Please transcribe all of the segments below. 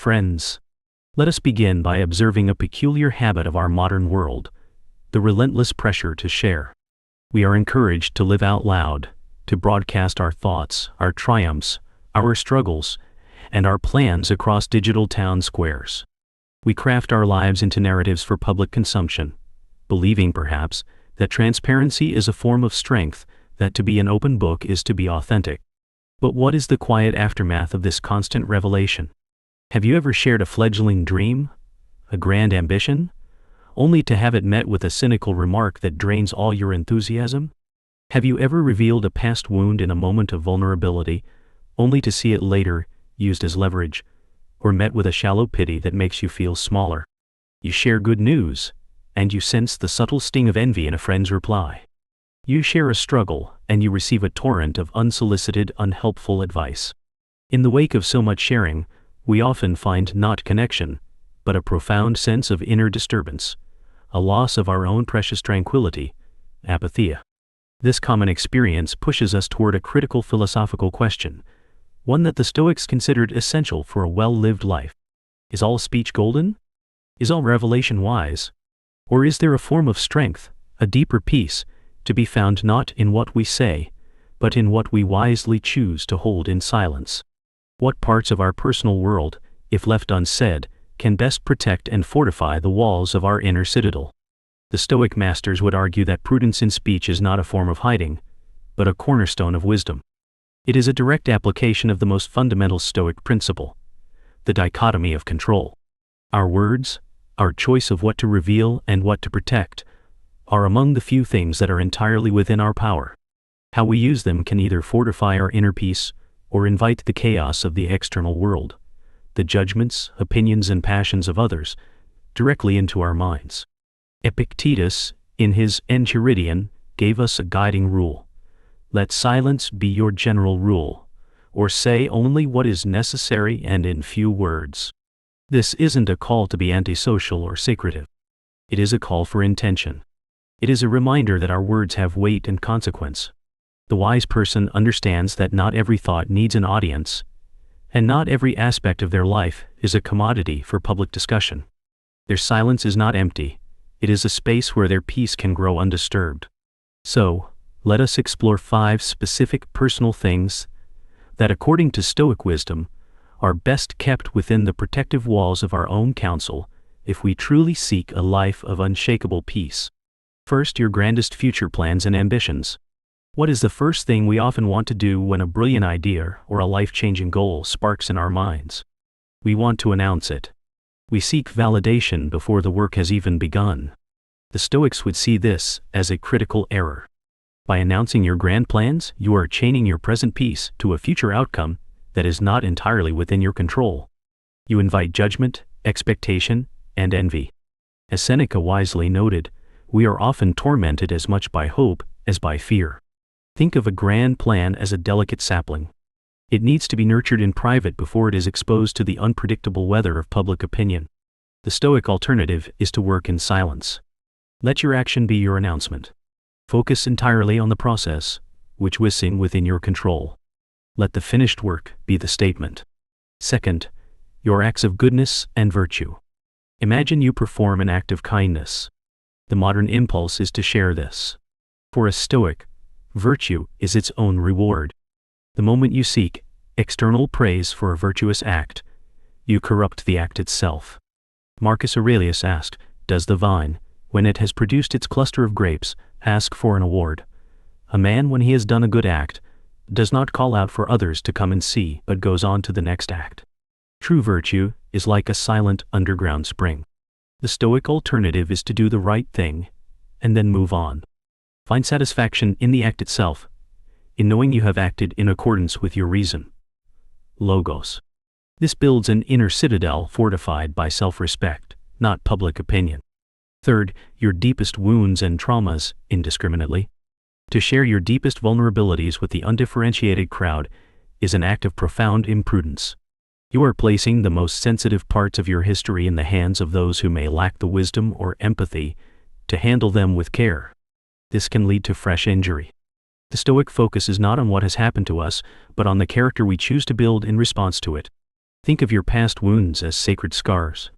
Friends, let us begin by observing a peculiar habit of our modern world: the relentless pressure to share. We are encouraged to live out loud, to broadcast our thoughts, our triumphs, our struggles, and our plans across digital town squares. We craft our lives into narratives for public consumption, believing perhaps that transparency is a form of strength, that to be an open book is to be authentic. But what is the quiet aftermath of this constant revelation? Have you ever shared a fledgling dream, a grand ambition, only to have it met with a cynical remark that drains all your enthusiasm? Have you ever revealed a past wound in a moment of vulnerability, only to see it later used as leverage, or met with a shallow pity that makes you feel smaller? You share good news, and you sense the subtle sting of envy in a friend's reply. You share a struggle, and you receive a torrent of unsolicited, unhelpful advice. In the wake of so much sharing, we often find not connection, but a profound sense of inner disturbance, a loss of our own precious tranquility, apatheia. This common experience pushes us toward a critical philosophical question, one that the Stoics considered essential for a well-lived life. Is all speech golden? Is all revelation wise? Or is there a form of strength, a deeper peace, to be found not in what we say, but in what we wisely choose to hold in silence? What parts of our personal world, if left unsaid, can best protect and fortify the walls of our inner citadel? The Stoic masters would argue that prudence in speech is not a form of hiding, but a cornerstone of wisdom. It is a direct application of the most fundamental Stoic principle, the dichotomy of control. Our words, our choice of what to reveal and what to protect, are among the few things that are entirely within our power. How we use them can either fortify our inner peace or invite the chaos of the external world, the judgments, opinions, and passions of others, directly into our minds. Epictetus, in his Enchiridion, gave us a guiding rule: let silence be your general rule, or say only what is necessary and in few words. This isn't a call to be antisocial or secretive. It is a call for intention. It is a reminder that our words have weight and consequence. The wise person understands that not every thought needs an audience, and not every aspect of their life is a commodity for public discussion. Their silence is not empty. It is a space where their peace can grow undisturbed. So, let us explore 5 specific personal things that, according to Stoic wisdom, are best kept within the protective walls of our own counsel if we truly seek a life of unshakable peace. First, your grandest future plans and ambitions. What is the first thing we often want to do when a brilliant idea or a life-changing goal sparks in our minds? We want to announce it. We seek validation before the work has even begun. The Stoics would see this as a critical error. By announcing your grand plans, you are chaining your present peace to a future outcome that is not entirely within your control. You invite judgment, expectation, and envy. As Seneca wisely noted, we are often tormented as much by hope as by fear. Think of a grand plan as a delicate sapling. It needs to be nurtured in private before it is exposed to the unpredictable weather of public opinion. The Stoic alternative is to work in silence. Let your action be your announcement. Focus entirely on the process, which is within your control. Let the finished work be the statement. Second, your acts of goodness and virtue. Imagine you perform an act of kindness. The modern impulse is to share this. For a Stoic, virtue is its own reward. The moment you seek external praise for a virtuous act, you corrupt the act itself. Marcus Aurelius asked, "Does the vine, when it has produced its cluster of grapes, ask for an award? A man, when he has done a good act, does not call out for others to come and see, but goes on to the next act." True virtue is like a silent underground spring. The Stoic alternative is to do the right thing, and then move on. Find satisfaction in the act itself, in knowing you have acted in accordance with your reason. Logos. This builds an inner citadel fortified by self-respect, not public opinion. Third, your deepest wounds and traumas indiscriminately. To share your deepest vulnerabilities with the undifferentiated crowd is an act of profound imprudence. You are placing the most sensitive parts of your history in the hands of those who may lack the wisdom or empathy to handle them with care. This can lead to fresh injury. The Stoic focus is not on what has happened to us, but on the character we choose to build in response to it. Think of your past wounds as sacred scars.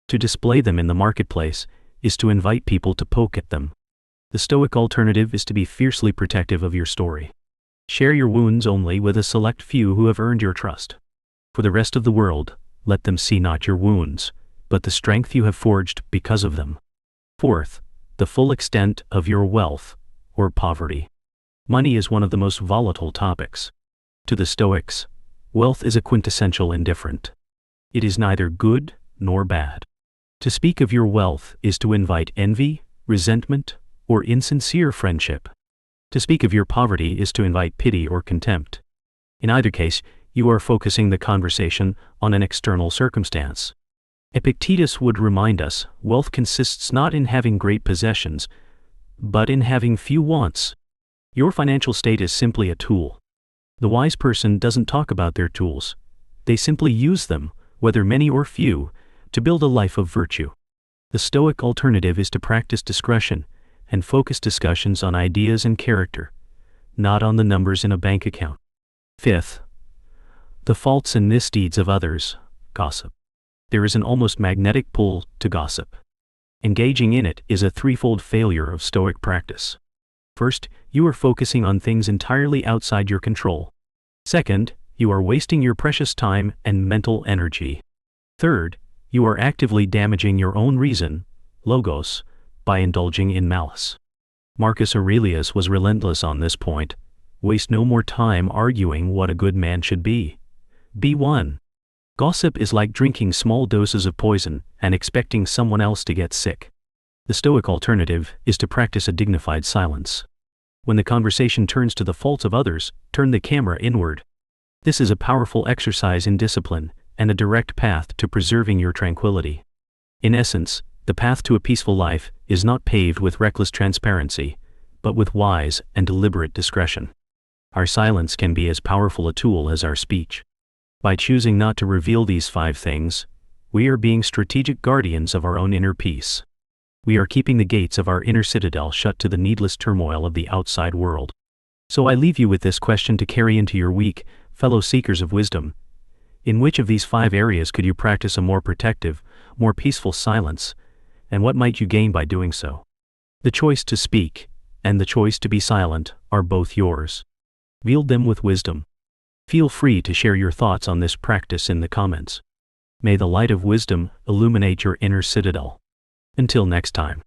To display them in the marketplace is to invite people to poke at them. The Stoic alternative is to be fiercely protective of your story. Share your wounds only with a select few who have earned your trust. For the rest of the world, let them see not your wounds, but the strength you have forged because of them. Fourth, the full extent of your wealth or poverty. Money is one of the most volatile topics. To the Stoics, wealth is a quintessential indifferent. It is neither good nor bad. To speak of your wealth is to invite envy, resentment, or insincere friendship. To speak of your poverty is to invite pity or contempt. In either case, you are focusing the conversation on an external circumstance. Epictetus would remind us, wealth consists not in having great possessions, but in having few wants. Your financial state is simply a tool. The wise person doesn't talk about their tools. They simply use them, whether many or few, to build a life of virtue. The Stoic alternative is to practice discretion and focus discussions on ideas and character, not on the numbers in a bank account. Fifth, the faults and misdeeds of others, gossip. There is an almost magnetic pull to gossip. Engaging in it is a threefold failure of Stoic practice. First, you are focusing on things entirely outside your control. Second, you are wasting your precious time and mental energy. Third, you are actively damaging your own reason, logos, by indulging in malice. Marcus Aurelius was relentless on this point. Waste no more time arguing what a good man should be. Be one. Gossip is like drinking small doses of poison and expecting someone else to get sick. The Stoic alternative is to practice a dignified silence. When the conversation turns to the faults of others, turn the camera inward. This is a powerful exercise in discipline and a direct path to preserving your tranquility. In essence, the path to a peaceful life is not paved with reckless transparency, but with wise and deliberate discretion. Our silence can be as powerful a tool as our speech. By choosing not to reveal these 5 things, we are being strategic guardians of our own inner peace. We are keeping the gates of our inner citadel shut to the needless turmoil of the outside world. So I leave you with this question to carry into your week, fellow seekers of wisdom. In which of these 5 areas could you practice a more protective, more peaceful silence, and what might you gain by doing so? The choice to speak and the choice to be silent are both yours. Wield them with wisdom. Feel free to share your thoughts on this practice in the comments. May the light of wisdom illuminate your inner citadel. Until next time.